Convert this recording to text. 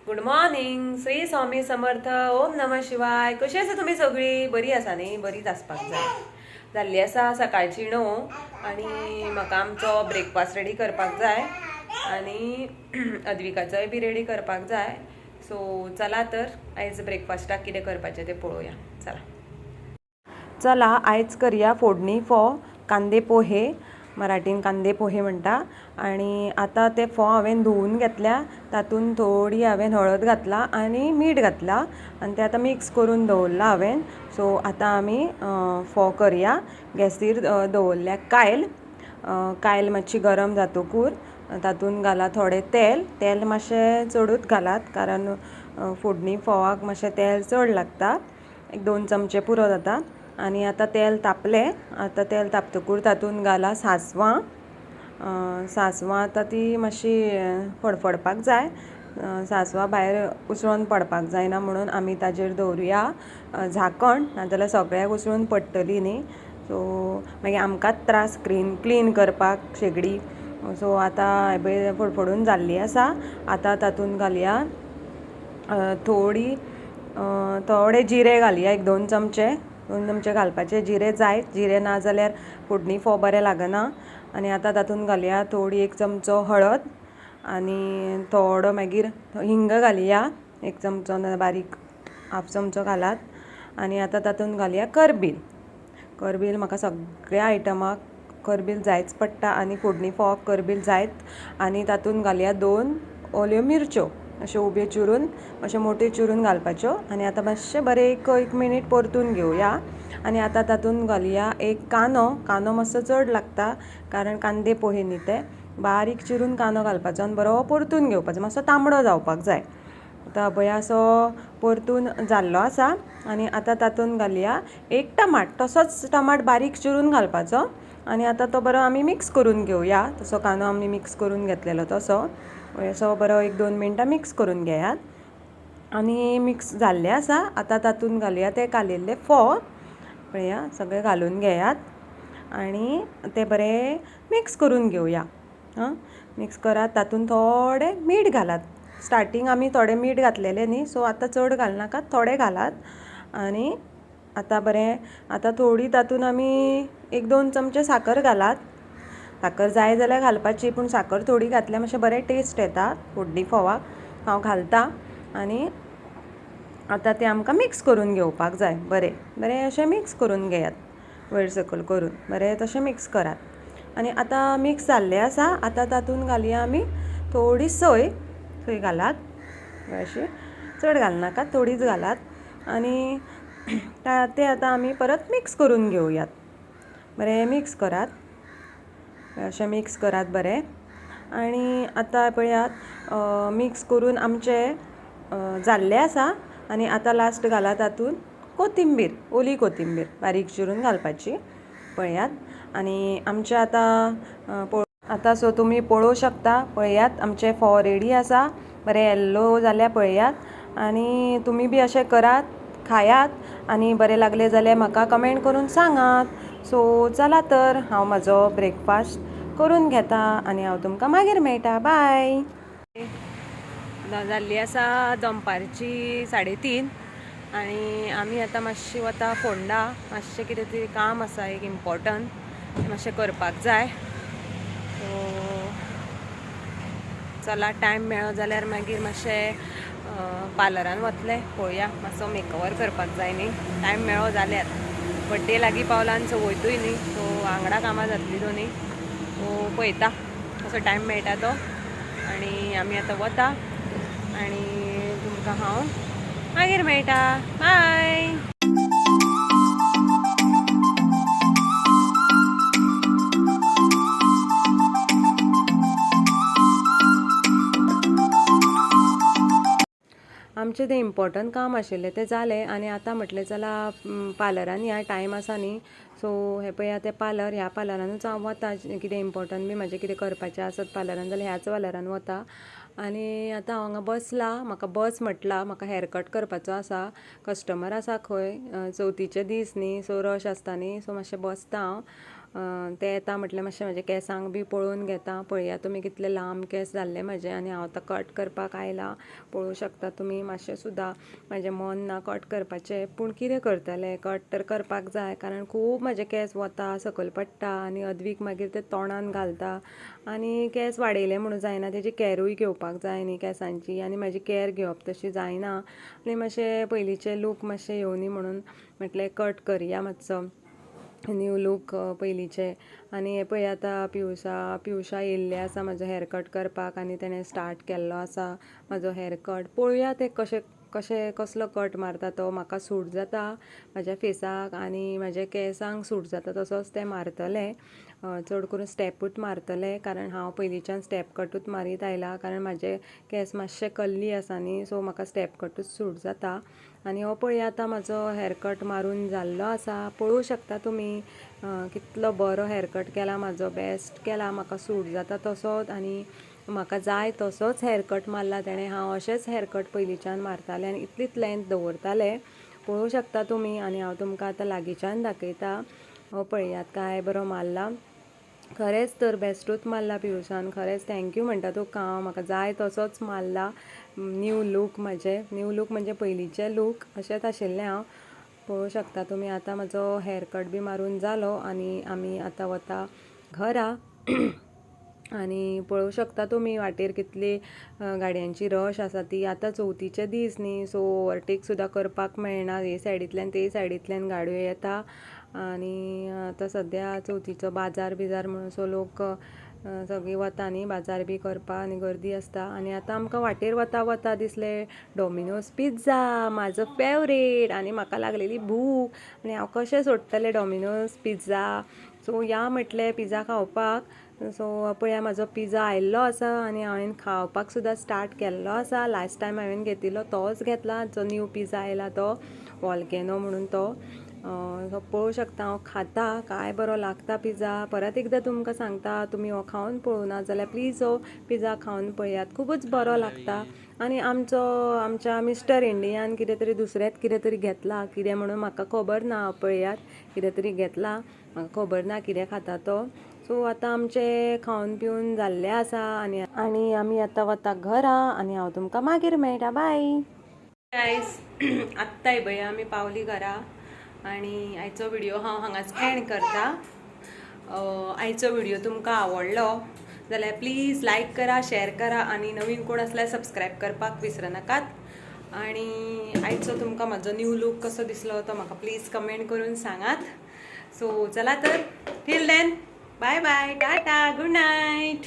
Good morning. Shri Swami Samarth. Om नमः शिवाय. कशी आसा तुम्ही सगळी? बरी आसा न्ही? बरीच आसपाक जाय. जाल्ली आसा सकाळची 9 आणि म्हाका आमचो ब्रेकफास्ट रेडी करपाक जाय आणि अद्विकाचोय बी रेडी करपाक जाय. सो चला तर आयज ब्रेकफास्टाक कितें करपाचें तें पळोवया. चला आयज करया फोडणी फोव कांदे पोहे. मराठीन कांदे पोहे म्हणटा. आणि आता ते फोव हांवें धुवून घेतल्या. तातूंत थोडी हांवें हळद घातला आणि मीठ घातला आणि ते आतां मिक्स करून दवरला हांवें. सो आतां आमी फोव करया. गॅसीर दवरल्या कायल मातशी गरम जातकूर तातूंत घाला थोडें तेल मातशें चडूच घालात कारण फोडणी फोवाक मातशें तेल चड लागता. 1-2 चमचे पुरो जाता. आणि आता तेल तापलें. आता तेल तापतकूर तातूंत घाला सांसवां आतां ती मातशी फडफडपाक जाय. सांसवां भायर उसळून पडपाक जायना म्हणून आमी ताजेर दवरुया झाकण, नाजाल्यार सगळ्याक उसळून पडटली न्ही. सो मागीर आमकांच त्रास क्लीन करपाक शेगडी. सो आतां हे पळय फडफडून जाल्ली आसा. आतां तातूंत घालया थोडे जिरे घालया. 1-2 चमचे घालपाचे. जिरे ना जाल्यार फोडणी फोव बरें लागना. आनी आतां तातूंत घालया थोडी 1 चमचो हळद आनी थोडो मागीर हिंग घालया. 1 चमचो ना बारीक 1/2 चमचो घालात. आनी आतां तातूंत घालया करबील. म्हाका सगळ्या आयटमाक करबील जायच पडटा आनी फोडणी फोवाक करबील जायत. आनी तातूंत घालया 2 ओल्यो मिरच्यो अश्यो उब्यो चिरून अश्यो मोट्यो चिरून घालपाच्यो. आनी आतां मातशें बरें 1 मिनीट परतून घेवया. आनी आतां तातूंत घालया एक कांदो मातसो चड लागता कारण कांदे पोहे न्ही ते. बारीक चिरून कांदो घालपाचो आनी बरो परतून घेवपाचो. मातसो तांबडो जावपाक जाय. आतां पळय असो परतून जाल्लो आसा. आनी आतां तातूंत घालया एक टमाट. तसोच टमाट बारीक चिरून घालपाचो. आनी आतां तो बरो आमी मिक्स करून घेवया. तसो कांदो आमी मिक्स करून घेतलेलो तसो. असो बरो 1-2 मिनटां मिक्स करून घेयात. आनी मिक्स जाल्लें आसा. आतां तातूंत घालया ते कालिल्ले फोव. पळया सगळे घालून घेयात आनी ते बरें मिक्स करून घेवया. मिक्स करात. तातूंत थोडें मीठ घालात. स्टार्टींग आमी थोडें मीठ घातलेलें न्ही. सो आतां चड घालनाकात, थोडें घालात. आनी आतां थोडी तातूंत आमी 1-2 चमचे साकर घालात. साकर जाय जाल्यार घालपाची, पूण साकर थोडी घातल्यार मातशें बरें टेस्ट येता फोडणी फोवाक. हांव घालतां. आनी आतां तें आमकां मिक्स करून घेवपाक जाय. बरें अशें मिक्स करून घेयात. वयर सकयल करून बरें तशें मिक्स करात. आनी आतां मिक्स जाल्लें आसा. आतां तातूंत घालया आमी थोडी सोय घालात. अशी चड घालनाकात, थोडीच घालात. आनी तें आतां आमी परत मिक्स करून घेवयात. बरें मिक्स करात. अशें मिक्स करात बरें. आनी आतां पळयात मिक्स करून आमचें जाल्लें आसा. आनी आतां लास्ट घाला तातूंत ओली कोथिंबीर बारीक चिरून घालपाची. पळयात. आनी आमचें आतां सो तुमी पळोवं शकता. पळयात आमचे फोव रेडी आसा. बरें येल्लो जाल्या पळयात. आनी तुमी बी अशें करात, खायात. आनी बरें लागलें जाल्यार म्हाका कमेंट करून सांगात. सो चला तर हांव म्हाजो ब्रेकफास्ट करून घेता आनी हांव तुमकां मागीर मेळटा. बाय. जाल्ली आसा दनपारची 3:30 आनी आमी आतां मातशी वता फोंडा. मातशें कितें तरी काम आसा एक इम्पॉर्टंट, मातशें करपाक जाय. सो चला टायम मेळ्ळो जाल्यार मागीर मातशें पार्लरान वतलें. पळोवया मातसो मेकओवर करपाक जाय न्ही. टायम मेळ्ळो जाल्यार बड्डे लागीं पावला आनी सो वयतूय न्ही. सो वांगडा कामां जातली दोनी. सो पळयता कसो टायम मेळटा तो. आनी आमी आतां वता आनी तुमकां हांव मागीर मेळटा. बाय. आमचें तें इम्पॉर्टंट काम आशिल्लें तें जालें. आनी आतां म्हटलें चला पार्लरान ह्या टायम आसा न्ही. सो हे पळया तें ह्या पार्लरानूच हांव वता. कितें इम्पॉर्टंट बी म्हाजें कितें करपाचें आसत पार्लरान जाल्यार ह्याच पार्लरान वता. आनी आतां हांव हांगा बसलां. म्हाका बस म्हटला. म्हाका हेअरकट करपाचो आसा. कस्टमर आसा खंय. चवथीचे दीस न्ही. सो रश आसता न्ही. सो मातशें बसता हांव. ते येता म्हटल्यार मातशें म्हाजे केंसांक बी पळोवन घेता. पळया तुमी कितले लांब केंस जाल्ले म्हाजे आनी हांव आतां कट करपाक आयलां. पळोवं शकता तुमी मातशें सुद्दां म्हाजें मन ना कट करपाचें, पूण कितें करतलें, कट तर करपाक जाय कारण खूब म्हाजे केंस वता, सकयल पडटा आनी अदवीक मागीर ते तोंडान घालता आनी केंस वाडयले म्हणून जायना, तेजी कॅरूय घेवपाक जाय न्ही केंसांची आनी म्हाजी कॅर घेवप तशी जायना आनी मातशें पयलींचे लूक मातशें येवनी म्हणून म्हटलें कट करया मातसो न्यू लूक पयलींचे. आनी हे पळय आतां पियुशा येयल्ले आसा म्हाजो हेअर कट करपाक आनी तेणें स्टार्ट केल्लो आसा म्हाजो हेअर कट. पळोवया ते कसलो कट मारता तो. म्हाका सूट जाता म्हाज्या फेसाक आनी म्हाज्या केंसांक सूट जाता तसोच ते मारतले. चड करून स्टेपूच मारतले कारण हांव पयलींच्यान स्टेप कटूच मारीत आयलां कारण म्हाजे केंस मातशे कर्ली आसा न्ही, सो म्हाका स्टेप कटूच सूट जाता. आनी हो पळय आतां म्हाजो हेअर कट मारून जाल्लो आसा. पळोवं शकता तुमी कितलो बरो हेअर कट केला म्हाजो, बेस्ट केला, म्हाका सूट जाता तसोच आनी म्हाका जाय तसोच हेअर कट मारला तेणें. हांव अशेंच हेअर कट पयलींच्यान मारतालें आनी इतलीच लेंथ दवरतालें. पळोवं शकता तुमी आनी हांव तुमकां आतां लागींच्यान दाखयता. हो पळयात काय बरो मारला. खरेंच तर बेस्टूच मारला पियुशान. खरेंच थँक्यू म्हणटा तुका हांव, म्हाका जाय तसोच मारला. न्यू लूक न्यू लूक म्हणजे पयलींचे लूक अशेंच आशिल्लें हांव. पळोवं शकता तुमी आतां म्हाजो हेअर कट बी मारून जालो आनी आमी आतां वता घरा. आनी पळोवं शकता तुमी वाटेर कितली गाडयांची रश आसा ती. आतां चवथीचे दीस न्ही, सो ओवरटेक सुद्दां करपाक मेळना. हे सायडींतल्यान ते सायडींतल्यान गाडयो येता आनी आतां सद्या चवथीचो बाजार बिजार म्हणून सो लोक सगळीं वता न्ही बाजार बी करपा आनी गर्दी आसता. आनी आतां आमकां वाटेर वता दिसलें डॉमिनोज पिझ्झा म्हाजो फेवरेट आनी म्हाका लागलेली भूक आनी हांव कशें सोडटलें डॉमिनोज पिझ्झा. सो या म्हटलें पिझ्झा खावपाक. सो पळया म्हाजो पिझ्झा आयिल्लो आसा आनी हांवें खावपाक सुद्दां स्टार्ट केल्लो आसा. लास्ट टायम हांवें घेतिल्लो तोच घेतला जो न्यू पिझ्झा आयला तो वॉल्केनो म्हणून तो. पळोवं शकता हांव खाता, काय बरो लागता पिझ्झा. परत एकदां तुमकां सांगता तुमी हो खावन पळोवना जाल्यार प्लीज हो पिझ्झा खावन पळयात, खूबच बरो लागता. आनी आमच्या मिस्टर इंडियान कितें तरी दुसरेंच कितें तरी घेतला, कितें म्हणून म्हाका खबर ना. पळयात कितें तरी घेतला, म्हाका खबर ना कितें खाता तो. सो आतां आमचें खावन पिवन जाल्लें आसा आनी आमी आतां वता घरा आनी हांव तुमकां मागीर मेळटा. Bye guys. आत्तांय भय आमी पावली घरा आनी आयचो व्हिडिओ हांव हांगाच एंड करता. आयचो व्हिडिओ तुमकां आवडलो जाल्यार प्लीज लायक करा, शेअर करा आनी नवीन कोण आसल्यार सबस्क्रायब करपाक विसरनाकात. आनी आयचो तुमकां म्हाजो न्यू लूक कसो दिसलो तो म्हाका प्लीज कमेंट करून सांगात. सो चला तर till then bye bye, tata, good night.